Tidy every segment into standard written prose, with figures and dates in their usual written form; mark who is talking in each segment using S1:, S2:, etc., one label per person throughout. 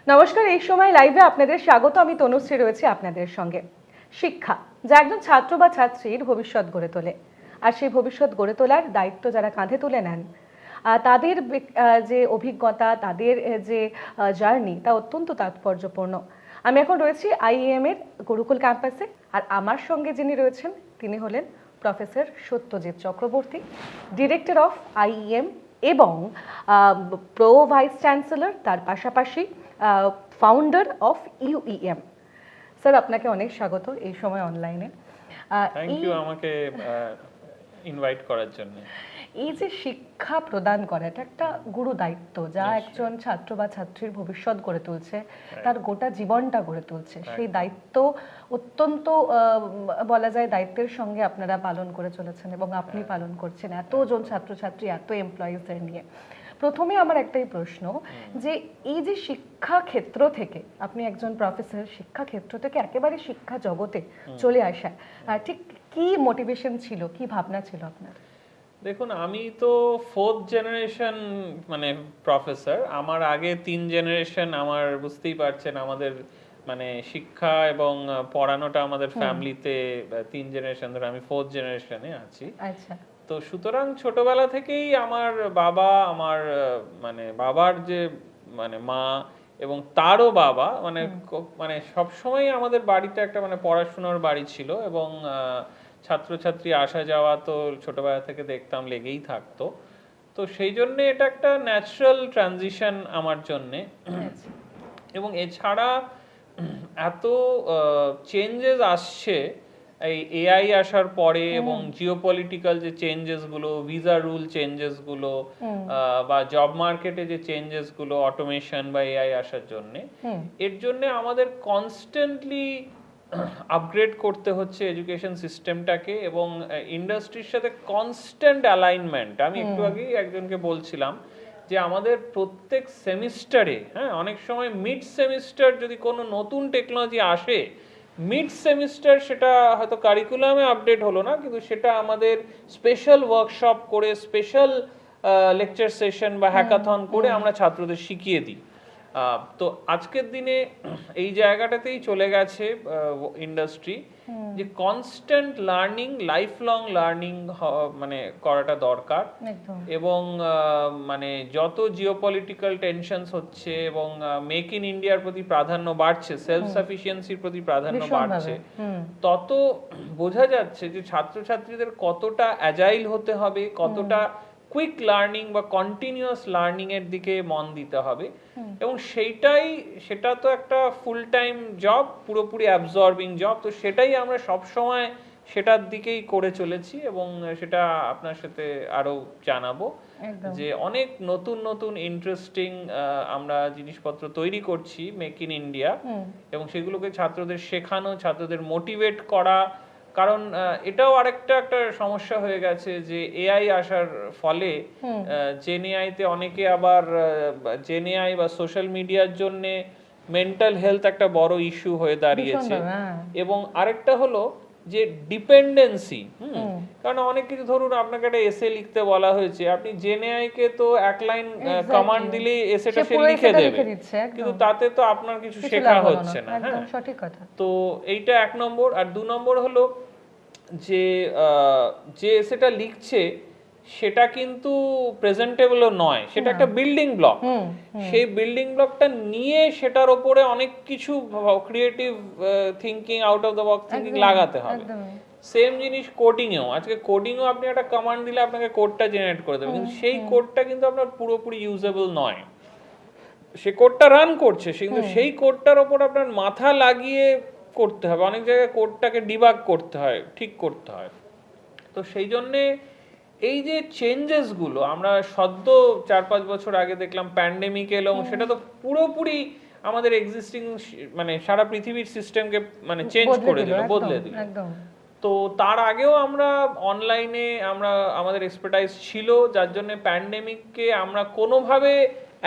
S1: নমস্কার, এই সময় লাইভে আপনাদের স্বাগত। আমি তনুশ্রী রয়েছি আপনাদের সঙ্গে। শিক্ষা যা একজন ছাত্র বা ছাত্রীর ভবিষ্যৎ গড়ে তোলে, আর সেই ভবিষ্যৎ গড়ে তোলার দায়িত্ব যারা কাঁধে তুলে নেন, তাদের যে অভিজ্ঞতা, তাদের যে জার্নি, তা অত্যন্ত তাৎপর্যপূর্ণ। আমি এখন রয়েছি আইইএম এর গুরুকুল ক্যাম্পাসে, আর আমার সঙ্গে যিনি রয়েছেন তিনি হলেন professor Satyajit Chakraborty, director of IEM এবং প্রো ভাইস চ্যান্সেলর, তার পাশাপাশি ফাউন্ডার অফ ইউইএম। স্যার, আপনাকে অনেক স্বাগত এই সময় অনলাইনে।
S2: থ্যাংক ইউ আমাকে ইনভাইট করার জন্য।
S1: এই যে শিক্ষা প্রদান করা, এটা একটা গুরু দায়িত্ব যা একজন ছাত্র বা ছাত্রীর ভবিষ্যৎ গড়ে তুলছে, তার গোটা জীবনটা গড়ে তুলছে। সেই দায়িত্ব অত্যন্ত বলা যায় দায়িত্বের সঙ্গে আপনারা পালন করে চলেছেন এবং আপনি পালন করছেন এতজন ছাত্রছাত্রী, এত এমপ্লয়িজদের নিয়ে। প্রথমে আমার একটাই প্রশ্ন, যে এই যে শিক্ষা ক্ষেত্র থেকে আপনি একজন প্রফেসর, শিক্ষা ক্ষেত্র থেকে একেবারে শিক্ষা জগতে চলে আসা, ঠিক কি মোটিভেশন ছিল, কি ভাবনা ছিল আপনার?
S2: দেখুন, আমি তো 4th জেনারেশন মানে প্রফেসর। আমার আগে 3 জেনারেশন, আমার বুঝতেই পারছেন আমাদের মানে শিক্ষা এবং পড়ানোটা আমাদের ফ্যামিলিতে 3 জেনারেশন ধরে, আমি 4th জেনারেশনে আছি।
S1: আচ্ছা।
S2: তো সুতরাং ছোটবেলা থেকেই আমার বাবা, আমার মানে বাবার যে মানে মা এবং তারও বাবা মানে মানে সবসময় আমাদের বাড়িতে একটা মানে পড়াশোনার বাড়ি ছিল এবং ছাত্রছাত্রী আসা যাওয়া তো ছোটবেলা থেকে দেখতাম লেগেই থাকতো। তো সেই জন্য এটা একটা ন্যাচারাল ট্রানজিশন আমার জন্যে। এবং এছাড়া এত চেঞ্জেস আসছে এই এআই আসার পরে, এবং জিওপলিটিক্যাল যে চেঞ্জেস গুলো, ভিসা রুল চেঞ্জেস গুলো, বা জব মার্কেটে যে চেঞ্জেস গুলো অটোমেশন বা এআই আসার জন্য, এর জন্য আমাদের কনস্ট্যান্টলি আপগ্রেড করতে হচ্ছে এডুকেশন সিস্টেমটাকে, এবং ইন্ডাস্ট্রির সাথে কনস্ট্যান্ট অ্যালাইনমেন্ট। আমি একটু আগেই একজনকে বলছিলাম যে আমাদের প্রত্যেক সেমিস্টারে, হ্যাঁ, অনেক সময় মিড সেমিস্টার যদি কোনো নতুন টেকনোলজি আসে, মিড সেমিস্টার সেটা হয়তো কারিকুলামে আপডেট হলো না, কিন্তু সেটা আমাদের স্পেশাল ওয়ার্কশপ করে, স্পেশাল লেকচার সেশন বা হ্যাকাথন করে আমরা ছাত্রদের শিখিয়ে দিই। তো আজকের দিনে এই জায়গাটাতেই চলে গেছে ইন্ডাস্ট্রি, যে constant learning, life long learning মানে করাটা দরকার। এবং মানে যত জিওপলিটিক্যাল টেনশনস হচ্ছে এবং মেক ইন ইন্ডিয়ার প্রতি প্রাধান্য বাড়ছে, সেলফ সাফিসিয়েন্সির প্রতি প্রাধান্য বাড়ছে, তত বোঝা যাচ্ছে যে ছাত্রছাত্রীদের কতটা অ্যাজাইল হতে হবে, কতটা কুইক লার্নিং বা কন্টিনিউয়াস লার্নিং এর দিকে মন দিতে হবে। এবং সেটা তো একটা ফুল টাইম জব, পুরোপুরি অ্যাবজর্বিং জব। তো সেটাই আমরা সব সময় সেটার দিকেই করে চলেছি, এবং সেটা আপনার সাথে আরো জানাবো যে অনেক নতুন নতুন ইন্টারেস্টিং আমরা জিনিসপত্র তৈরি করছি মেক ইন ইন্ডিয়া, এবং সেগুলোকে ছাত্রদের শেখানো, ছাত্রদের মোটিভেট করা। কারণ এটাও আরেকটা একটা সমস্যা হয়ে গেছে যে এআই আসার ফলে জেনএআইতে অনেকে আবার জেনএআই বা সোশ্যাল মিডিয়ার জন্য মেন্টাল হেলথ একটা বড় ইস্যু হয়ে দাঁড়িয়েছে। এবং আরেকটা হলো যে ডিপেন্ডেন্সি। কারণ অনেক কিছু, ধরুন আপনাকে একটা এসে লিখতে বলা হয়েছে, আপনি জেনএআই কে তো এক লাইন কমান্ড দিলেই এসেটা সে লিখে দেবে, কিন্তু তাতে তো আপনার কিছু শেখা হচ্ছে না। হ্যাঁ,
S1: সঠিক কথা।
S2: তো এইটা 1 নম্বর। আর 2 নম্বর হলো যে যে এসেটা লিখছে সেটা কিন্তু প্রেজেন্টেবলও নয়, সেটা একটা বিল্ডিং ব্লক। সেই বিল্ডিং ব্লকটা নিয়ে সেটার উপরে অনেক কিছু creative thinking, out of the box thinking লাগাতে হবে। সেম জিনিস কোডিংয়েও। আজকে কোডিংও আপনি একটা কমান্ড দিলে আপনাকে কোডটা জেনারেট করে দেবে, কিন্তু সেই কোডটা কিন্তু আপনার পুরোপুরি ইউজেবল নয়। সে কোডটা রান করছে, কিন্তু সেই কোডটার ওপর আপনার মাথা লাগিয়ে করতে হবে। অনেক জায়গায় কোডটাকে ডিবাগ করতে হয়, ঠিক করতে হয়। তো সেই জন্যে এই যে চেঞ্জেস গুলো আমরা সদ্য 4-5 বছর আগে দেখলাম, প্যান্ডেমিক এলো, সেটা তো পুরোপুরি আমাদের এক্সিস্টিং মানে সারা পৃথিবীর সিস্টেমকে মানে চেঞ্জ করে দিল, বদলে দিল। তো তার আগেও আমরা অনলাইনে আমাদের এক্সপার্টাইজ ছিল, যার জন্য প্যান্ডেমিককে আমরা কোনোভাবে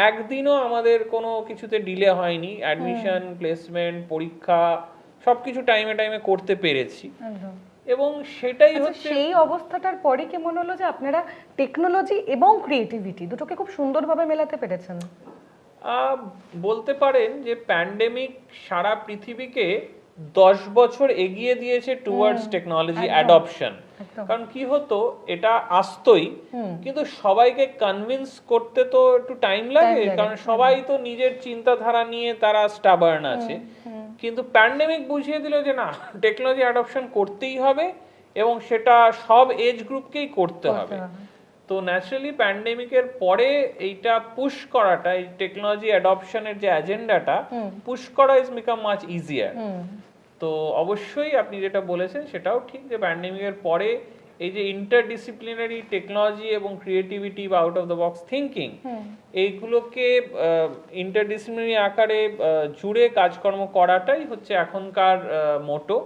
S2: একদিনও আমাদের কোনো কিছুতে ডিলে হয়নি। অ্যাডমিশন, প্লেসমেন্ট, পরীক্ষা সবকিছু টাইমে টাইমে করতে পেরেছি। এবং সেটাই হচ্ছে
S1: সেই অবস্থাটার পরে কি মনে হলো যে আপনারা টেকনোলজি এবং ক্রিয়েটিভিটি দুটোকে খুব সুন্দরভাবে মেলাতে পেরেছেন?
S2: আহ, বলতে পারেন যে প্যান্ডেমিক সারা পৃথিবীকে 10 বছর এগিয়ে দিয়েছে টুয়ার্ডস টেকনোলজি
S1: একদম।
S2: অ্যাডপশন।
S1: একদম।
S2: কারণ কি হতো, এটা আসতোই, কিন্তু সবাইকে কনভিন্স করতে তো একটু টাইম লাগে,
S1: লাগে।
S2: কারণ সবাই তো নিজের চিন্তাধারা নিয়ে তারা স্টাবার্ন আছে। কিন্তু প্যান্ডেমিক বুঝিয়ে দিল যে না, টেকনোলজি অ্যাডপশন করতেই হবে, এবং সেটা সব এজ গ্রুপকেই করতে হবে। তো ন্যাচারালি প্যান্ডেমিকের পরে এইটা পুশ করাটা, এই টেকনোলজি অ্যাডপশনের যে এজেন্ডাটা পুশ করা ইজ বিকাম মাচ ইজিয়ার। তো অবশ্যই আপনি যেটা বলেছেন সেটাও ঠিক, যে প্যান্ডেমিকের পরে এই যে ইন্টারডিসিপ্লিনারি টেকনোলজি এবং ক্রিয়েটিভিটি বা out of the box thinking, এইগুলোকে ইন্টারডিসিপ্লিনারি আকারে জুড়ে কাজকর্ম করাটাই হচ্ছে এখনকার মোটো।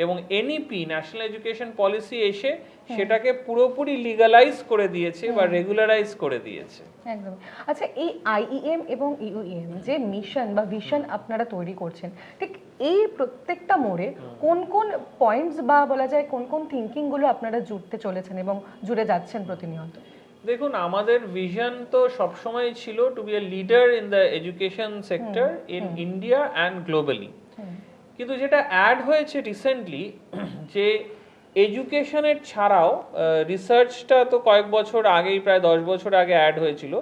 S2: এবং এনইপি, ন্যাশনাল এডুকেশন পলিসি, এসে সেটাকে পুরোপুরি লিগালাইজ করে দিয়েছে বা রেগুলারাইজ করে দিয়েছে।
S1: একদম। আচ্ছা, এই আইইএম এবং ইউইএম যে মিশন বা ভিশন আপনারা তৈরি করছেন, ঠিক এই প্রত্যেকটা মোড়ে কোন কোন পয়েন্টস বা বলা যায় কোন কোন থিঙ্কিং গুলো আপনারা জুড়তে চলেছেন এবং জুড়ে যাচ্ছেন প্রতিনিয়ত?
S2: দেখুন, আমাদের ভিশন তো সবসময় ছিল to be a leader in the education sector in India and globally. কিন্তু যেটা অ্যাড হয়েছে রিসেন্টলি, যে এডুকেশনের ছাড়াও রিসার্চটা তো কয়েক বছর আগেই, প্রায় 10 বছর আগে অ্যাড হয়েছিল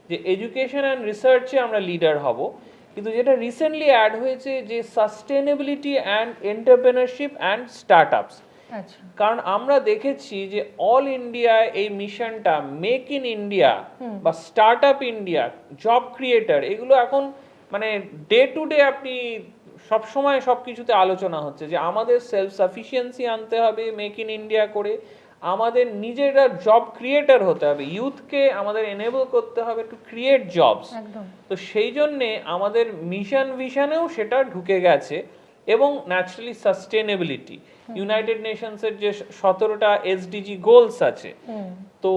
S2: যে এডুকেশন অ্যান্ড রিসার্চে আমরা লিডার হব। কিন্তু যেটা রিসেন্টলি অ্যাড হয়েছে যে sustainability and entrepreneurship and start আপস। কারণ আমরা দেখেছি যে অল ইন্ডিয়া এই মিশনটা, মেক ইন ইন্ডিয়া বা start up India, job creator, এগুলো এখন মানে ডে টু ডে আপনি সবসময় সব কিছুতে আলোচনা হচ্ছে যে আমাদের সেলফ সাফিসিয়েন্সি আনতে হবে মেক ইন ইন্ডিয়া করে, আমাদের নিজেরা জব ক্রিয়েটার হতে হবে, ইউথকে আমাদের এনেবল করতে হবে টু ক্রিয়েট জবস। তো সেই জন্যে আমাদের মিশন ভিশনেও সেটা ঢুকে গেছে। এবং ন্যাচারালি সাস্টেনেবিলিটি, ইউনাইটেড নেশনসের যে 17টা এসডিজি গোলস আছে, তো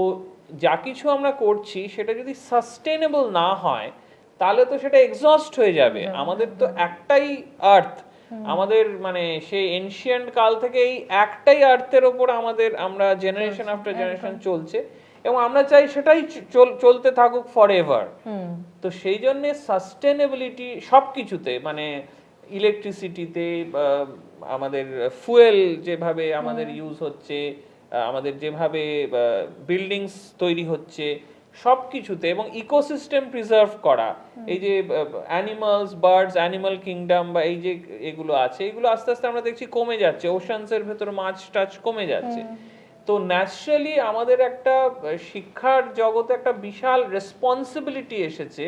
S2: যা কিছু আমরা করছি সেটা যদি সাস্টেনেবল না হয় তাহলে তো সেটা এক্সস্ট হয়ে যাবে। আমাদের তো একটাই আর্থ, আমাদের মানে সেই এনশিয়েন্ট কাল থেকে এই একটাই আর্থের ওপর আমরা জেনারেশন আফটার জেনারেশন চলছে, এবং আমরা চাই সেটাই চলতে থাকুক ফর এভার। তো সেই জন্য সাস্টেনেবিলিটি সবকিছুতে, মানে ইলেকট্রিসিটিতে, আমাদের ফুয়েল যেভাবে আমাদের ইউজ হচ্ছে, আমাদের যেভাবে বিল্ডিংস তৈরি হচ্ছে, সব কিছুতে, এবং ইকোসিস্টেম প্রিজার্ভ করা, এই যে অ্যানিমালস, বার্ডস, অ্যানিমাল কিংডম বা এই যে এগুলো আছে, এগুলো আস্তে আস্তে আমরা দেখছি কমে যাচ্ছে, ওশানসের ভেতর মাছ টাছ কমে যাচ্ছে। তো ন্যাচারালি আমাদের একটা শিক্ষার জগতে একটা বিশাল রেসপন্সিবিলিটি এসেছে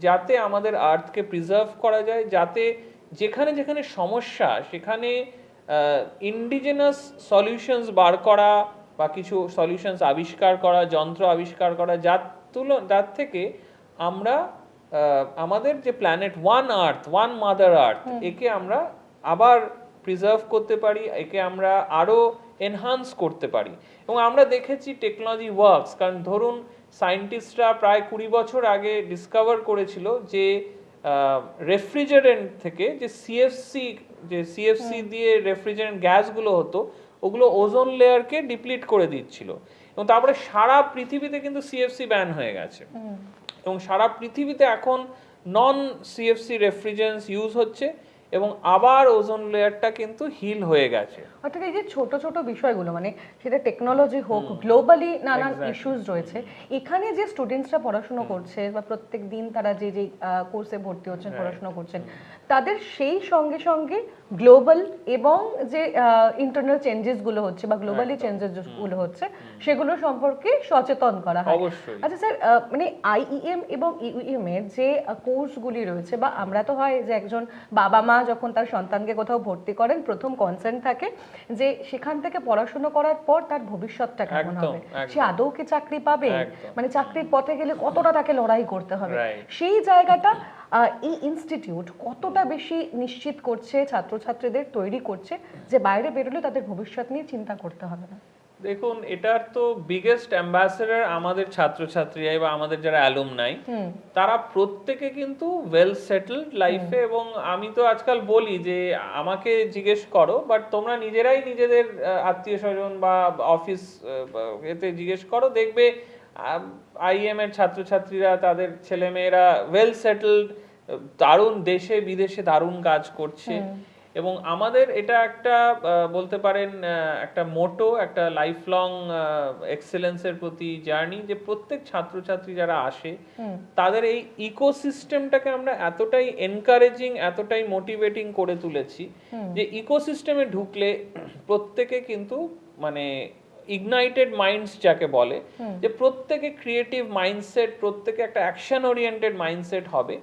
S2: যাতে আমাদের আর্থকে প্রিজার্ভ করা যায়, যাতে যেখানে যেখানে সমস্যা সেখানে ইন্ডিজেনাস সলিউশনস বার করা বা কিছু সলিউশনস আবিষ্কার করা, যন্ত্র আবিষ্কার করা, যার থেকে আমরা আমাদের যে প্ল্যানেট ওয়ান আর্থ, ওয়ান মাদার আর্থ, একে আমরা আবার প্রিজার্ভ করতে পারি, একে আমরা আরো এনহান্স করতে পারি। এবং আমরা দেখেছি টেকনোলজি ওয়ার্কস। কারণ ধরুন, সায়েন্টিস্টরা প্রায় 20 বছর আগে ডিসকভার করেছিল যে রেফ্রিজারেন্ট থেকে যে সিএফসি দিয়ে রেফ্রিজারেন্ট গ্যাসগুলো হতো, ওগুলো ওজোন লেয়ারকে ডিপ্লিট করে দিচ্ছিল। এবং তারপরে সারা পৃথিবীতে কিন্তু সিএফসি ব্যান হয়ে গেছে, এবং সারা পৃথিবীতে এখন নন সিএফসি রেফ্রিজারেন্টস ইউজ হচ্ছে, এবং আবার ওজোন লেয়ারটা কিন্তু হিল হয়ে গেছে।
S1: অর্থাৎ এই যে ছোট ছোট বিষয়গুলো, মানে সেটা টেকনোলজি হোক, গ্লোবালি নানান ইস্যুস রয়েছে, এখানে যে স্টুডেন্টসরা পড়াশোনা করছে বা প্রত্যেক দিন তারা যে যে কোর্সে ভর্তি হচ্ছেন, পড়াশোনা করছেন, তাদের সেই সঙ্গে সঙ্গে গ্লোবাল এবং যে ইন্টারনাল চেঞ্জেস গুলো হচ্ছে বা গ্লোবালি চেঞ্জেস গুলো হচ্ছে সেগুলো সম্পর্কে সচেতন করা হয়। আচ্ছা স্যার, মানে আইইএম এবং ইউইএম এর যে কোর্সগুলি রয়েছে, বা আমরা তো হয় যে একজন বাবা মা যখন তার সন্তানকে কোথাও ভর্তি করেন, প্রথম কনসার্ন থাকে যে সেখান থেকে পড়াশোনা করার পর তার ভবিষ্যৎটা কেমন হবে, সে আদৌ কি চাকরি পাবে, মানে চাকরির পথে গেলে কতটা তাকে লড়াই করতে হবে, সেই জায়গাটা এই ইনস্টিটিউট কতটা বেশি নিশ্চিত করছে, ছাত্রছাত্রীদের তৈরি করছে যে বাইরে বেরোলে তাদের ভবিষ্যৎ নিয়ে চিন্তা করতে হবে না?
S2: দেখুন, এটার তো বিগেস্ট অ্যাম্বাসেডর আমাদের ছাত্রছাত্রীরাই বা আমাদের যারা অ্যালুমনাই, তারা প্রত্যেকে কিন্তু ওয়েল সেটেলড লাইফে। এবং আমি তো আজকাল বলি যে আমাকে জিজ্ঞেস করো, বাট তোমরা নিজেরাই নিজেদের আত্মীয় স্বজন বা অফিস এতে জিজ্ঞেস করো, দেখবে আইএম এর ছাত্রছাত্রীরা তাদের ছেলেমেয়েরা ওয়েল সেটেলড, দারুণ দেশে বিদেশে দারুণ কাজ করছে। এবং আমাদের এটা একটা বলতে পারেন একটা মোটো, একটা লাইফ লং এক্সেলেন্সের প্রতি জার্নি, যে প্রত্যেক ছাত্রছাত্রী যারা আসে তাদের এই ইকোসিস্টেমটাকে আমরা এতটাই এনকারেজিং, এতটাই মোটিভেটিং করে তুলেছি যে ইকোসিস্টেমে ঢুকলে প্রত্যেকে কিন্তু মানে ইগনাইটেড মাইন্ডস যাকে বলে, যে প্রত্যেকে ক্রিয়েটিভ মাইন্ডসেট, প্রত্যেকে একটা অ্যাকশন ওরিয়েন্টেড মাইন্ডসেট হবে।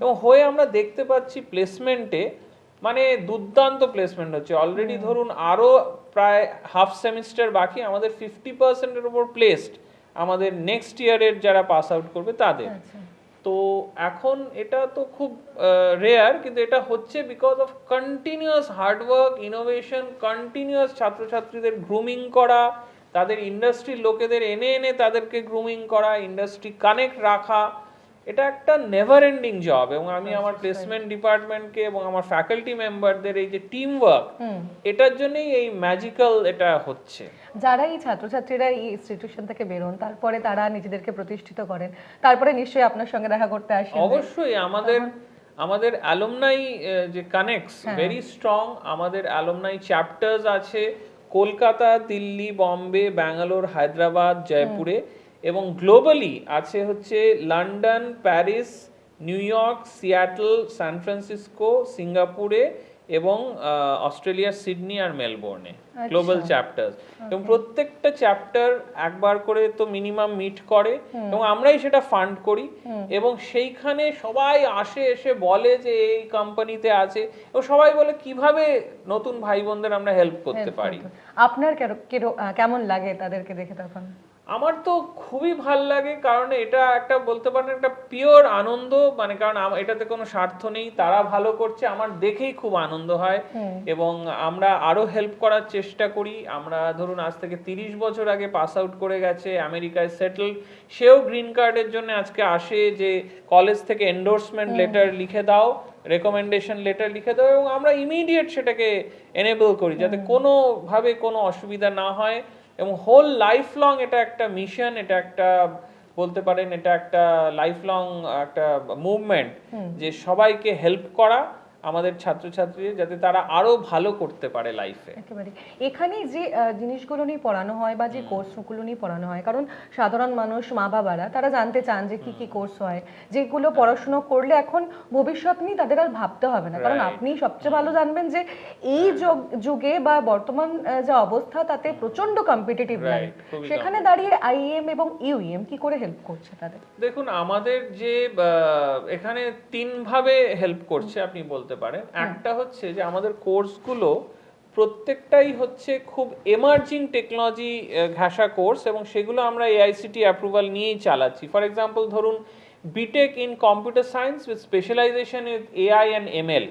S2: এবং হয়ে আমরা দেখতে পাচ্ছি প্লেসমেন্টে মানে দুর্দান্ত প্লেসমেন্ট হচ্ছে। অলরেডি ধরুন আরো প্রায় হাফ সেমিস্টার বাকি, আমাদের 50%-এর উপর প্লেসড আমাদের নেক্সট ইয়ারের যারা পাস আউট করবে তাদের। তো এখন এটা তো খুব রেয়ার, কিন্তু এটা হচ্ছে because of continuous hard work, innovation, continuous ছাত্রছাত্রীদের গ্রুমিং করা, তাদের ইন্ডাস্ট্রির লোকেদের এনে এনে তাদেরকে গ্রুমিং করা, ইন্ডাস্ট্রি কানেক্ট রাখা, এটা একটা নেভার এন্ডিং জব। এবং আমি আমার প্লেসমেন্ট ডিপার্টমেন্টকে এবং আমার ফ্যাকাল্টি মেম্বারদের এই যে টিম ওয়ার্ক, এটার জন্যই এই ম্যাজিক্যাল এটা হচ্ছে।
S1: যারা এই ছাত্রছাত্রীরা এই ইনস্টিটিউশন থেকে বেরোন, তারপরে তারা নিজেদেরকে প্রতিষ্ঠিত করেন, তারপরে নিশ্চয়ই আপনার সঙ্গে দেখা করতে আসেন।
S2: অবশ্যই আমাদের অ্যালুমনাই যে কানেক্টস ভেরি স্ট্রং। আমাদের অ্যালুমনাই চ্যাপ্টার্স আছে কলকাতা, দিল্লি, বম্বে, ব্যাঙ্গালোর, হায়দ্রাবাদ, জয়পুরে, এবং গ্লোবালি আছে হচ্ছে London, Paris, New York, Seattle, San Francisco, সিঙ্গাপুরে, এবং অস্ট্রেলিয়ার সিডনি আর মেলবোর্নে গ্লোবাল চ্যাপ্টার্স। এবং প্রত্যেকটা চ্যাপ্টার একবার করে তো মিনিমাম মিট করে, এবং আমরাই সেটা ফান্ড করি। এবং সেইখানে সবাই আসে, এসে বলে যে এই কোম্পানিতে আছে, এবং সবাই বলে কিভাবে নতুন ভাই বোনদের আমরা হেল্প করতে পারি।
S1: আপনার কেমন লাগে তাদেরকে দেখে তখন?
S2: আমার তো খুবই ভাল লাগে, কারণ এটা একটা বলতে পারেন একটা পিওর আনন্দ, মানে কারণ এটাতে কোনো স্বার্থ নেই, তারা ভালো করছে আমার দেখেই খুব আনন্দ হয়। এবং আমরা আরো হেল্প করার চেষ্টা করি। আমরা ধরুন আজ থেকে 30 বছর আগে পাস আউট করে গেছে, আমেরিকায় সেটেল, সেও গ্রিন কার্ডের জন্য আজকে আসে যে কলেজ থেকে এন্ডোর্সমেন্ট লেটার লিখে দাও, রেকমেন্ডেশন লেটার লিখে দাও, এবং আমরা ইমিডিয়েট সেটাকে এনেবল করি যাতে কোনোভাবে কোনো অসুবিধা না হয়। এবং হোল লাইফ লং এটা একটা মিশন, এটা একটা বলতে পারেন এটা একটা লাইফ লং একটা মুভমেন্ট, যে সবাইকে হেল্প করা আমাদের ছাত্রছাত্রীদের, যাতে তারা আরো ভালো করতে পারে লাইফে।
S1: একেবারে এখানে যে জিনিসগুলো নিয়ে পড়ানো হয় বা যে কোর্সগুলো নিয়ে পড়ানো হয়, কারণ সাধারণ মানুষ, মা বাবারা তারা জানতে চান যে কি কি কোর্স হয়, যেগুলো পড়াশোনা করলে এখন ভবিষ্যৎ নিয়ে তাদের আর ভাবতে হবে না। কারণ আপনি সবচেয়ে ভালো জানবেন যে এই যুগে বা বর্তমান যে অবস্থা, তাতে প্রচন্ড কম্পিটিটিভ লাইফ, সেখানে দাঁড়িয়ে আইএম এবং ইউএম কি করে হেল্প করছে তাদের?
S2: দেখুন আমাদের যে এখানে 3 ভাবে হেল্প করছে আপনি বলতে পারেন। একটা হচ্ছে যে আমাদের কোর্সগুলো প্রত্যেকটাই হচ্ছে খুব এমার্জিং টেকনোলজি ঘাসা কোর্স, এবং সেগুলো আমরা এআইসিটি অ্যাপ্রুভাল নিয়েই চালাচ্ছি। ফর এক্সাম্পল ধরুন BTech in computer science with specialisation with AI and ML,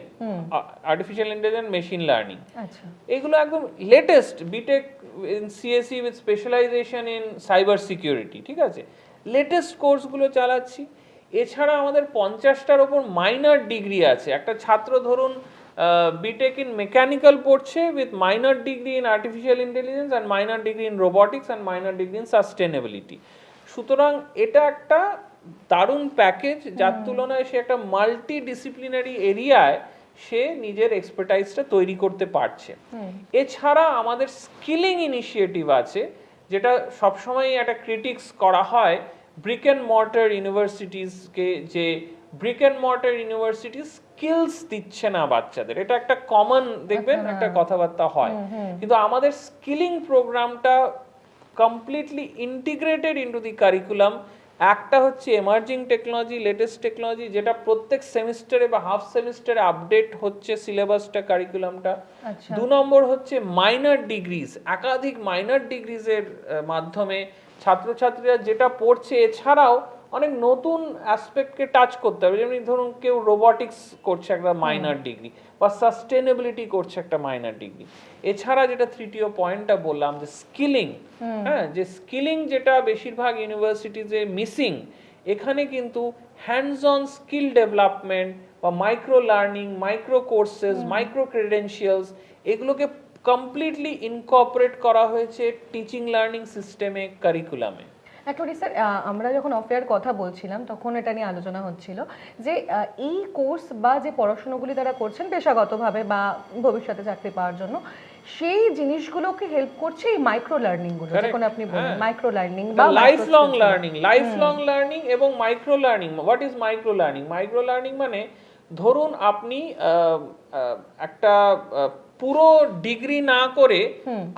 S2: artificial intelligence, machine learning, এগুলো একদম latest. BTech in CSE with specialisation in cyber security, ঠিক আছে, লেটেস্ট কোর্সগুলো চালাচ্ছি। এছাড়া আমাদের 50টার ওপর মাইনর ডিগ্রি আছে। একটা ছাত্র ধরুন বিটেক ইন মেকানিক্যাল পড়ছে with minor degree in artificial intelligence and minor degree in robotics and minor degree in sustainability. সুতরাং এটা একটা দারুণ প্যাকেজ, যার তুলনায় সে একটা মাল্টি ডিসিপ্লিনারি এরিয়ায় সে নিজের এক্সপার্টাইজটা তৈরি করতে পারছে। এছাড়া আমাদের স্কিলিং ইনিশিয়েটিভ আছে, যেটা সবসময় একটা ক্রিটিক্স করা হয় ব্রিক অ্যান্ড মর্টার ইউনিভার্সিটিসকে, যে brick and mortar university skills দিচ্ছে না বাচ্চাদের। এটা একটা কমন দেখবেন একটা কথাবার্তা হয়, কিন্তু আমাদের স্কিলিং প্রোগ্রামটা কমপ্লিটলি ইন্টিগ্রেটেড ইনটু দি কারিকুলাম। একটা হচ্ছে এমার্জিং টেকনোলজি, লেটেস্ট টেকনোলজি, যেটা প্রত্যেক সেমিস্টারে বা হাফ সেমিস্টারে আপডেট হচ্ছে সিলেবাসটা, কারিকুলামটা। 2 নম্বর হচ্ছে মাইনর ডিগ্রিজ, একাধিক মাইনর ডিগ্রিজের মাধ্যমে ছাত্রছাত্রীরা যেটা পড়ছে এছাড়াও অনেক নতুন অ্যাসপেক্টকে টাচ করতে হবে। যেমন ধরুন কেউ রোবোটিক্স করছে একটা মাইনর ডিগ্রি, বা সাস্টেনেবিলিটি করছে একটা মাইনর ডিগ্রি। এছাড়া যেটা তৃতীয় পয়েন্টটা বললাম যে স্কিলিং, হ্যাঁ, যে স্কিলিং যেটা বেশিরভাগ ইউনিভার্সিটিতে মিসিং, এখানে কিন্তু হ্যান্ডস অন স্কিল ডেভেলপমেন্ট বা micro learning, micro courses, micro credentials, এগুলোকে কমপ্লিটলি ইনকর্পোরেট করা হয়েছে টিচিং লার্নিং সিস্টেমে, কারিকুলামে।
S1: অ্যাকচুয়ালি স্যার আমরা যখন অফেয়ার কথা বলছিলাম তখন এটা নিয়ে আলোচনা হচ্ছিল যে এই কোর্স বা যে পড়াশোনাগুলি তারা করছেন পেশাগতভাবে বা ভবিষ্যতে চাকরি পাওয়ার জন্য সেই জিনিসগুলোকে হেল্প করছে এই মাইক্রো লার্নিং গুলো, যখন আপনি বলেন মাইক্রো লার্নিং বা
S2: লাইফ লং লার্নিং এবং micro learning. What is micro learning? Micro learning মানে ধরুন আপনি একটা পুরো ডিগ্রি না করে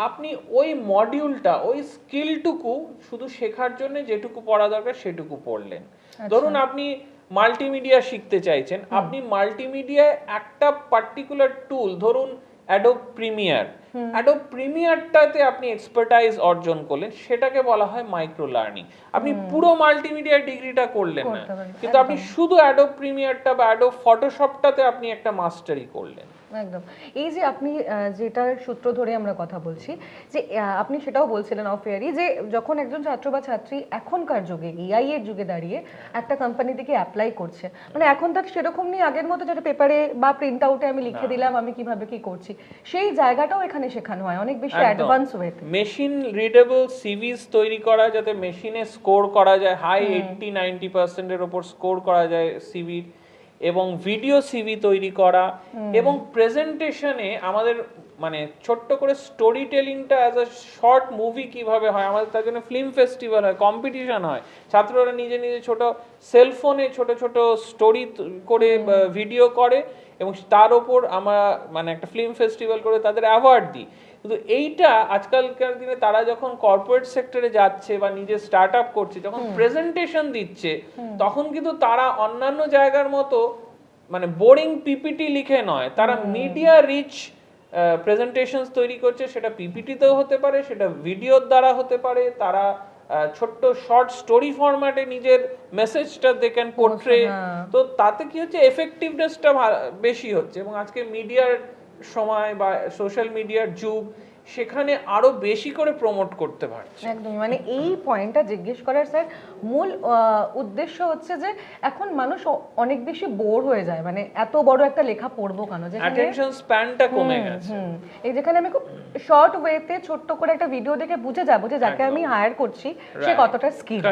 S2: আপনি ওই মডিউলটা, ওই স্কিলটুকু শুধু শেখার জন্য যেটুকু পড়া দরকার সেটুকু পড়লেন। ধরুন আপনি মাল্টিমিডিয়া শিখতে চাইছেন, আপনি মাল্টিমিডিয়ায় একটা পার্টিকুলার টুল, ধরুন অ্যাডোব প্রিমিয়ারটাতে আপনি এক্সপার্টাইজ অর্জন করলেন, সেটাকে বলা হয় মাইক্রো লার্নিং। আপনি পুরো মাল্টিমিডিয়া ডিগ্রিটা করলেন না, কিন্তু আপনি শুধু অ্যাডোব প্রিমিয়ারটা বা অ্যাডোব ফটোশপটাতে আপনি একটা মাস্টারি করলেন।
S1: একদম। এই যে আপনি যেটার সূত্র ধরে আমরা কথা বলছি, যে আপনি সেটাও বলছিলেন অফেয়ারই, যে যখন একজন ছাত্র বা ছাত্রী এখনকার যুগে এআই এর যুগে দাঁড়িয়ে একটা কোম্পানি থেকে অ্যাপ্লাই করছে, মানে এখন তার সেরকম নেই আগের মতো যেটা পেপারে বা প্রিন্ট আউটে আমি লিখে দিলাম আমি কিভাবে কি করছি, সেই জায়গাটাও এখানে শেখানো হয় অনেক বেশি অ্যাডভান্স ওয়েতে।
S2: মেশিন রিডেবল সিভিস তৈরি করা, যাতে মেশিনে স্কোর করা যায়, হাই 80-90% এর উপর স্কোর করা যায় সিভির, এবং ভিডিও সিভি তৈরি করা, এবং প্রেজেন্টেশনে আমাদের মানে ছোট্ট করে স্টোরি টেলিংটা অ্যাজ আ শর্ট মুভি কিভাবে হয়, আমাদের তার জন্য ফিল্ম ফেস্টিভ্যাল হয়, কম্পিটিশন হয়, ছাত্ররা নিজে নিজে ছোট সেলফোনে ছোট ছোট স্টোরি করে ভিডিও করে, এবং তার ওপর আমরা মানে একটা ফিল্ম ফেস্টিভ্যাল করে তাদের অ্যাওয়ার্ড দিই। কিন্তু এইটা আজকালকার দিনে তারা যখন কর্পোরেট সেক্টরে যাচ্ছে বা নিজে স্টার্ট আপ করছে, যখন প্রেজেন্টেশন দিচ্ছে, তখন কিন্তু তারা অন্যান্য জায়গার মতো মানে বোরিং পিপিটি লিখে নয়, তারা মিডিয়া রিচ প্রেজেন্টেশনস তৈরি করছে। সেটা পিপিটিতেও হতে পারে, সেটা ভিডিওর দ্বারা হতে পারে, তারা ছোট্ট শর্ট স্টোরি ফরম্যাটে নিজের মেসেজটা দে ক্যান পোর্ট্রে। তো তাতে কি হচ্ছে, এফেক্টিভনেসটা বেশি হচ্ছে। এবং আজকে মিডিয়ার সময় বা সোশ্যাল মিডিয়ার যুগ, সেখানে আরো বেশি করে প্রমোট করতে পারছে।
S1: একদম, মানে এই পয়েন্টটা জিজ্ঞেস করার স্যার মূল উদ্দেশ্য হচ্ছে যে এখন মানুষ অনেক বেশি বোর হয়ে যায়, মানে এত বড় একটা লেখা পড়বো কেন, যে
S2: অ্যাটেনশন স্প্যানটা কমে গেছে।
S1: এই যেখানে আমি খুব শর্ট ওয়েতে ছোট্ট করে একটা ভিডিও দেখে বুঝে যাবো যে যাকে আমি হায়ার করছি সে কতটা স্কিল,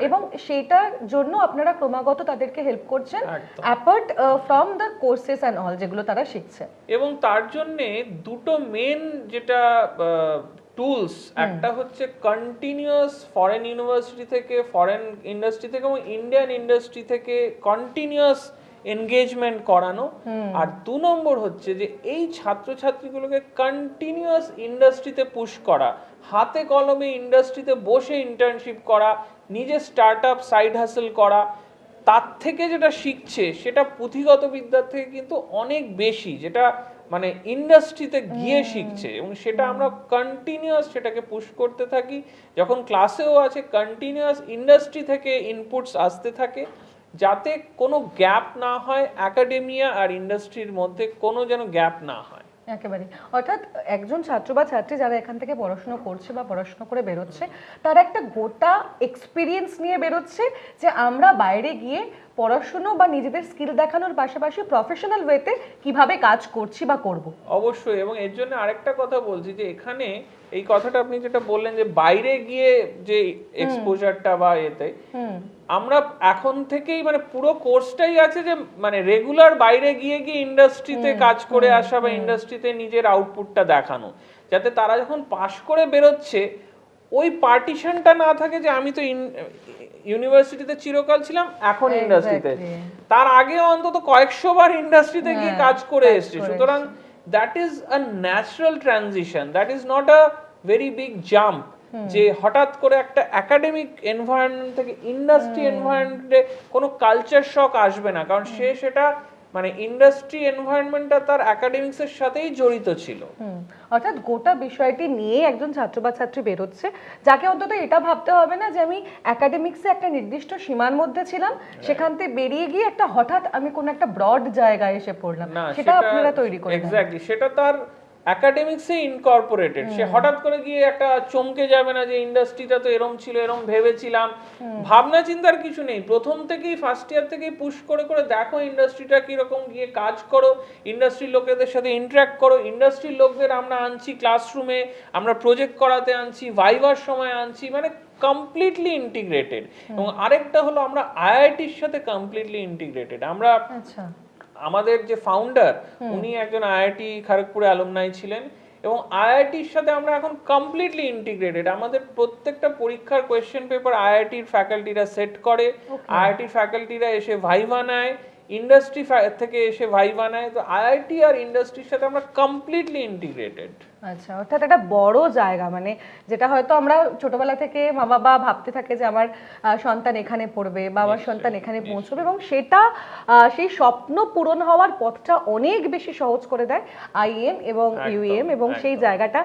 S1: এবং সেটার জন্য আপনারা ক্রমাগত তাদেরকে হেল্প করছেন apart from the courses and all যেগুলো তারা শিখছে।
S2: এবং তার জন্য দুটো মেন যেটা টুলস, একটা হচ্ছে কন্টিনিউয়াস ফরেন ইউনিভার্সিটি থেকে, ফরেন ইন্ডাস্ট্রি থেকে এবং ইন্ডিয়ান ইন্ডাস্ট্রি থেকে কন্টিনিউয়াস এনগেজমেন্ট করানো, আর 2 নম্বর হচ্ছে যে এই ছাত্রছাত্রীগুলোকে কন্টিনিউয়াস ইন্ডাস্ট্রিতে পুশ করা, হাতে কলমে ইন্ডাস্ট্রিতে বসে ইন্টার্নশিপ করা, নিজে স্টার্ট আপ সাইড হাসেল করা। তার থেকে যেটা শিখছে সেটা পুঁথিগত বিদ্যার থেকে কিন্তু অনেক বেশি, যেটা মানে ইন্ডাস্ট্রিতে গিয়ে শিখছে, এবং সেটা আমরা কন্টিনিউয়াস সেটাকে পুশ করতে থাকি। যখন ক্লাসেও আছে, কন্টিনিউয়াস ইন্ডাস্ট্রি থেকে ইনপুটস আসতে থাকে, যাতে কোনো গ্যাপ না হয়, একাডেমিয়া আর ইন্ডাস্ট্রির মধ্যে কোনো যেন গ্যাপ না হয়।
S1: একেবারে, অর্থাৎ একজন ছাত্র বা ছাত্রী যারা এখান থেকে পড়াশোনা করছে বা পড়াশোনা করে বেরোচ্ছে, তারা একটা গোটা এক্সপিরিয়েন্স নিয়ে বেরোচ্ছে, যে আমরা বাইরে গিয়ে পড়াশোনা বা নিজেদের স্কিল দেখানোর পাশাপাশি প্রফেশনাল ওয়েতে কিভাবে কাজ করছি বা করব।
S2: অবশ্যই। এবং এর জন্য আরেকটা কথা বলছি, যে এখানে এই কথাটা আপনি যেটা বললেন যে বাইরে গিয়ে যে এক্সপোজারটা বা এতে, আমরা এখন থেকেই মানে পুরো কোর্সটাই আছে যে মানে রেগুলার বাইরে গিয়ে গিয়ে ইন্ডাস্ট্রিতে কাজ করে আসা বা ইন্ডাস্ট্রিতে নিজের আউটপুটটা দেখানো, যাতে তারা যখন পাশ করে বেরোচ্ছে ওই পার্টিশনটা না থাকে যে আমি তো ইউনিভার্সিটিতে চিরকাল ছিলাম, এখন ইন্ডাস্ট্রিতে। তার আগে অন্তত কয়েকশো বার ইন্ডাস্ট্রিতে গিয়ে কাজ করে এসেছে। সুতরাং that is a natural transition, that is not a very big jump, যে হঠাৎ করে একটা একাডেমিক এনভায়রনমেন্ট থেকে ইন্ডাস্ট্রি এনভায়রনমেন্টে কোনো কালচার শক আসবে না, কারণ সেটা মানে ইন্ডাস্ট্রি এনভায়রনমেন্টটা তার একাডেমিক্স এর সাথেই জড়িত ছিল।
S1: অর্থাৎ গোটা বিষয়টি নিয়ে একজন ছাত্র বা ছাত্রী বেরোচ্ছে, যাকে অন্তত এটা ভাবতে হবে না যে আমি একাডেমিক্সে একটা নির্দিষ্ট সীমার মধ্যে ছিলাম, সেখান থেকে বেরিয়ে গিয়ে একটা হঠাৎ আমি কোনো একটা ব্রড জায়গায় এসে পড়লাম, সেটা আপনারা তৈরি করে দেন।
S2: এক্স্যাক্টলি, সেটা তার একাডেমিক্সে ইনকর্পোরেটেড। সে হঠাৎ করে গিয়ে একটা চমকে যাবে না যে ইন্ডাস্ট্রিটা তো এরম ছিল, এরম ভেবেছিলাম। ভাবনা চিন্তার কিছু নেই, প্রথম থেকেই ফার্স্ট ইয়ার থেকেই পুশ করে করে দেখো ইন্ডাস্ট্রিটা কিরকম, গিয়ে কাজ করো, ইন্ডাস্ট্রির লোকেদের সাথে ইন্টারাক্ট করো। ইন্ডাস্ট্রির লোকদের আমরা আনছি ক্লাসরুমে, আমরা প্রজেক্ট করাতে আনছি, ভাইভার সময় আনছি, মানে কমপ্লিটলি ইন্টিগ্রেটেড, এবং আরেকটা হলো আমরা আইআইটির সাথে কমপ্লিটলি ইন্টিগ্রেটেড। আমরা
S1: আচ্ছা
S2: আমাদের যে ফাউন্ডার উনি একজন আইআইটি খড়গপুরে অ্যালুমনাই ছিলেন, এবং আইআইটির সাথে আমরা এখন কমপ্লিটলি ইন্টিগ্রেটেড। আমাদের প্রত্যেকটা পরীক্ষার কোয়েশ্চেন পেপার আইআইটির ফ্যাকাল্টিরা সেট করে, আইআইটির ফ্যাকাল্টিরা এসে ভাইভা নেয়, ইন্ডাস্ট্রি থেকে এসে ভাইভা নেয়। তো আইআইটি আর ইন্ডাস্ট্রির সাথে আমরা কমপ্লিটলি ইন্টিগ্রেটেড।
S1: আচ্ছা, অর্থাৎ একটা বড় জায়গা, মানে যেটা হয়তো আমরা ছোটবেলা থেকে মা বাবা ভাবতে থাকে যে আমার সন্তান এখানে পড়বে বা আমার সন্তান এখানে পৌঁছবে, এবং সেটা সেই স্বপ্ন পূরণ হওয়ার পথটা অনেক বেশি সহজ করে দেয় আইএম এবং ইউএম, এবং সেই জায়গাটা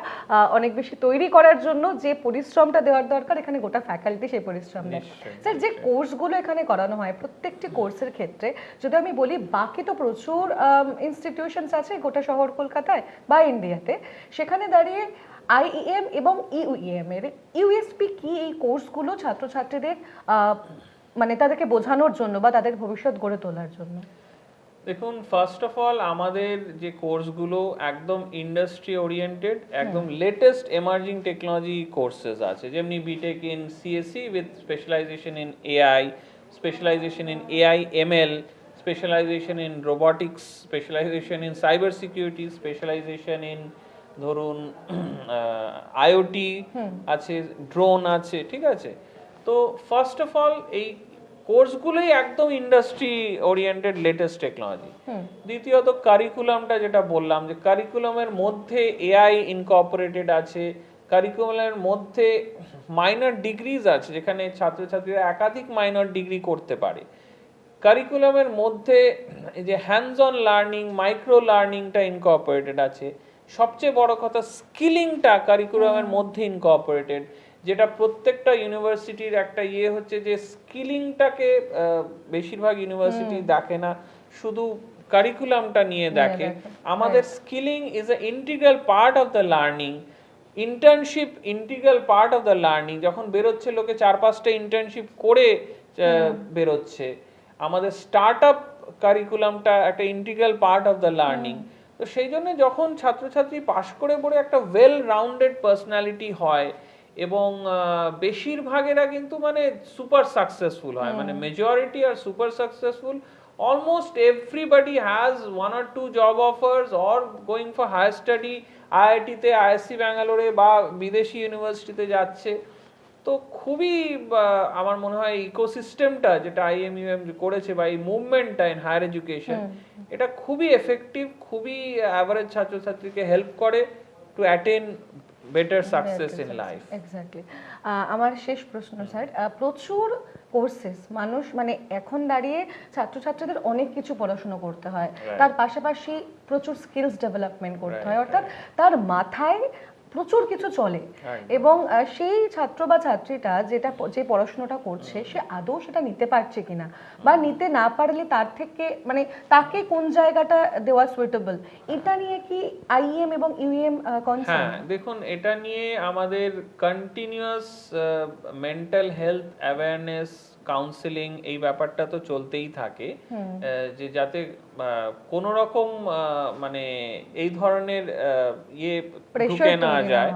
S1: অনেক বেশি তৈরি করার জন্য যে পরিশ্রমটা দেওয়ার দরকার এখানে গোটা ফ্যাকাল্টি সেই পরিশ্রম দেয়। স্যার, যে কোর্সগুলো এখানে করানো হয় প্রত্যেকটি কোর্সের ক্ষেত্রে যদি আমি বলি, বাকি তো প্রচুর ইনস্টিটিউশনস আছে গোটা শহর কলকাতায় বা ইন্ডিয়াতে, সেখানে দাঁড়িয়ে আইইএম এবং ইউইএম এর ইউএসপি কি এই কোর্সগুলো ছাত্রছাত্রীদের মানে তাদেরকে বোঝানোর জন্য বা তাদের ভবিষ্যৎ গড়ে তোলার জন্য?
S2: দেখুন, ফার্স্ট অফ অল আমাদের যে কোর্সগুলো একদম ইন্ডাস্ট্রি ওরিয়েন্টেড, একদম লেটেস্ট এমার্জিং টেকনোলজি কোর্সেস আছে, যেমনি BTech in CSC with specialisation in AI, specialisation in AI ML, specialisation in robotics, specialisation in cyber security, specialisation in ধরুন আইওটি আছে, ড্রোন আছে, ঠিক আছে। তো ফার্স্ট অফ অল এই কোর্সগুলোই একদম ইন্ডাস্ট্রি ওরিয়েন্টেড লেটেস্ট টেকনোলজি। দ্বিতীয়ত কারিকুলামটা যেটা বললাম, যে কারিকুলামের মধ্যে এআই ইনকর্পোরেটেড আছে, কারিকুলামের মধ্যে মাইনর ডিগ্রিজ আছে যেখানে ছাত্রছাত্রীরা একাধিক মাইনর ডিগ্রি করতে পারে, কারিকুলামের মধ্যে এই যে হ্যান্ডস অন লার্নিং, মাইক্রো লার্নিংটা ইনকর্পোরেটেড আছে, সবচেয়ে বড় কথা স্কিলিংটা কারিকুলামের মধ্যে ইনকর্পোরেটেড, যেটা প্রত্যেকটা ইউনিভার্সিটির একটা হচ্ছে যে স্কিলিংটাকে বেশিরভাগ ইউনিভার্সিটি দেখে না, শুধু কারিকুলামটা নিয়ে দেখে। আমাদের skilling is a integral part of the learning, internship integral part of the learning. যখন বেরোচ্ছে লোকে 4-5টা ইন্টার্নশিপ করে বেরোচ্ছে। আমাদের স্টার্ট আপ কারিকুলামটা একটা integral part of the learning. তো সেই জন্য যখন ছাত্রছাত্রী পাশ করে পড়ে একটা ওয়েল রাউন্ডেড পার্সোনালিটি হয়, এবং বেশিরভাগেরা কিন্তু মানে সুপার সাকসেসফুল হয়, মানে মেজরিটি আর super successful. Almost everybody has 1 or 2 job offers or going for higher study, আইআইটিতে, আইএসসি ব্যাঙ্গালোরে বা বিদেশি ইউনিভার্সিটিতে যাচ্ছে। তো খুবই আমার মনে হয় ইকোসিস্টেমটা যেটা আইএমইউএম করেছে বা এই মুভমেন্টটা ইন হায়ার এডুকেশন, এটা খুবই এফেক্টিভ, খুবই অ্যাভারেজ ছাত্রছাত্রীকে হেল্প করে two attain better success in life.
S1: Exactly. আমার শেষ প্রশ্ন স্যার, প্রচুর কোর্সেস মানুষ মানে এখন দাঁড়িয়ে ছাত্রছাত্রীদের অনেক কিছু পড়াশোনা করতে হয়, তার পাশাপাশি প্রচুর স্কিলস ডেভেলপমেন্ট করতে হয়, অর্থাৎ তার মাথায় প্রচুর কিছু চলে, এবং সেই ছাত্র বা ছাত্রীটা যে পড়াশোনাটা করছে সে আদৌ সেটা নিতে পারছে কিনা, বা নিতে না পারলে তার থেকে মানে তাকে কোন জায়গাটা দেওয়া সুইটেবল, এটা নিয়ে কি আইএম এবং ইউএম কনসার্ন?
S2: হ্যাঁ, দেখুন, এটা নিয়ে আমাদের continuous mental health awareness, counselling, এই ব্যাপারটা তো চলতেই থাকে, যে যাতে কোনো রকম মানে এই ধরনের ঢুকে না যায়।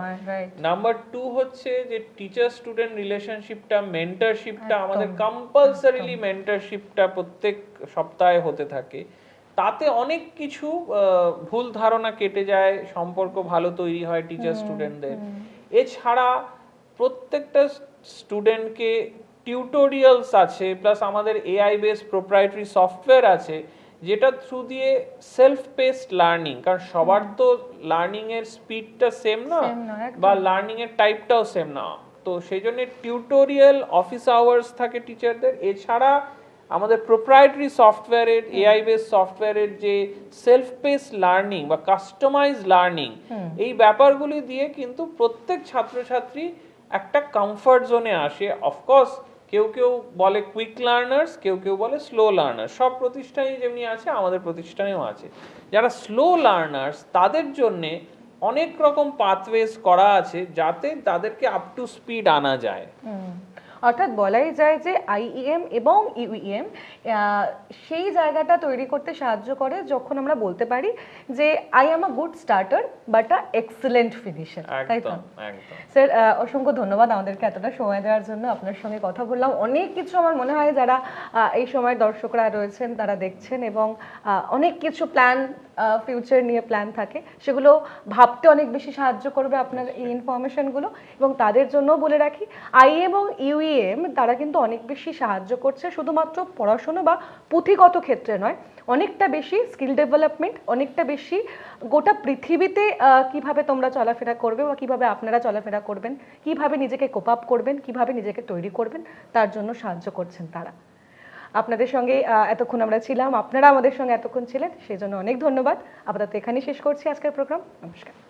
S2: নাম্বার 2 হচ্ছে যে টিচার স্টুডেন্ট রিলেশনশিপটা, মেন্টরশিপটা আমাদের কম্পালসারিলি মেন্টরশিপটা প্রত্যেক সপ্তাহে হতে থাকে। তাতে অনেক কিছু ভুল ধারণা কেটে যায়, সম্পর্ক ভালো তৈরি হয় টিচার স্টুডেন্টদের। এছাড়া প্রত্যেকটা স্টুডেন্টকে টিউটোরিয়ালস আছে, প্লাস আমাদের এআই বেস প্রোপ্রাইটারি সফটওয়্যার আছে, যেটা থ্রু দিয়ে সেলফ পেসড লার্নিং, কারণ সবার তো লার্নিং এর স্পিডটা সেম না বা লার্নিং এর টাইপটাও সেম না, তো সেই জন্য টিউটোরিয়াল, অফিস আওয়ার্স থাকে টিচারদের। এছাড়া আমাদের প্রোপ্রাইটারি সফটওয়্যারের, এআই বেস সফটওয়্যারের যে সেলফ পেসড লার্নিং বা কাস্টমাইজ লার্নিং, এই ব্যাপারগুলি দিয়ে কিন্তু প্রত্যেক ছাত্রছাত্রী একটা কমফর্ট জোনে আসে। অফকোর্স কেউ কেউ বলে কুইক লার্নার্স, কেউ কেউ বলে স্লো লার্নার, সব প্রতিষ্ঠানই যেমনি আছে আমাদের প্রতিষ্ঠানেও আছে। যারা স্লো লার্নার্স তাদের জন্যে অনেক রকম পাথওয়েজ করা আছে যাতে তাদেরকে আপ টু স্পিড আনা যায়।
S1: অর্থাৎ বলাই যায় যে আইইএম এবং ইউইএম সেই জায়গাটা তৈরি করতে সাহায্য করে যখন আমরা বলতে পারি যে I am a good starter but a excellent finisher, তাই তো?
S2: একদম একদম।
S1: স্যার অসংখ্য ধন্যবাদ আমাদেরকে এতটা সময় দেওয়ার জন্য। আপনার সঙ্গে কথা বললাম, অনেক কিছু আমার মনে হয় যারা এই সময়ের দর্শকরা রয়েছেন তারা দেখছেন এবং অনেক কিছু প্ল্যান ফিউচার নিয়ে প্ল্যান থাকে, সেগুলো ভাবতে অনেক বেশি সাহায্য করবে আপনার এই ইনফরমেশনগুলো। এবং তাদের জন্য বলে রাখি, আইএম এবং ইউইএম তারা কিন্তু অনেক বেশি সাহায্য করছে, শুধুমাত্র পড়াশোনা বা পুঁথিগত ক্ষেত্রে নয়, অনেকটা বেশি স্কিল ডেভেলপমেন্ট, অনেকটা বেশি গোটা পৃথিবীতে কিভাবে তোমরা চলাফেরা করবে বা কিভাবে আপনারা চলাফেরা করবেন, কিভাবে নিজেকে কোপ আপ করবেন, কিভাবে নিজেকে তৈরি করবেন, তার জন্য সাহায্য করছেন তারা। আপনাদের সঙ্গে এতক্ষণ আমরা ছিলাম, আপনারা আমাদের সঙ্গে এতক্ষণ ছিলেন, সেই জন্য অনেক ধন্যবাদ। আপাতত এখানেই শেষ করছি আজকের প্রোগ্রাম। নমস্কার।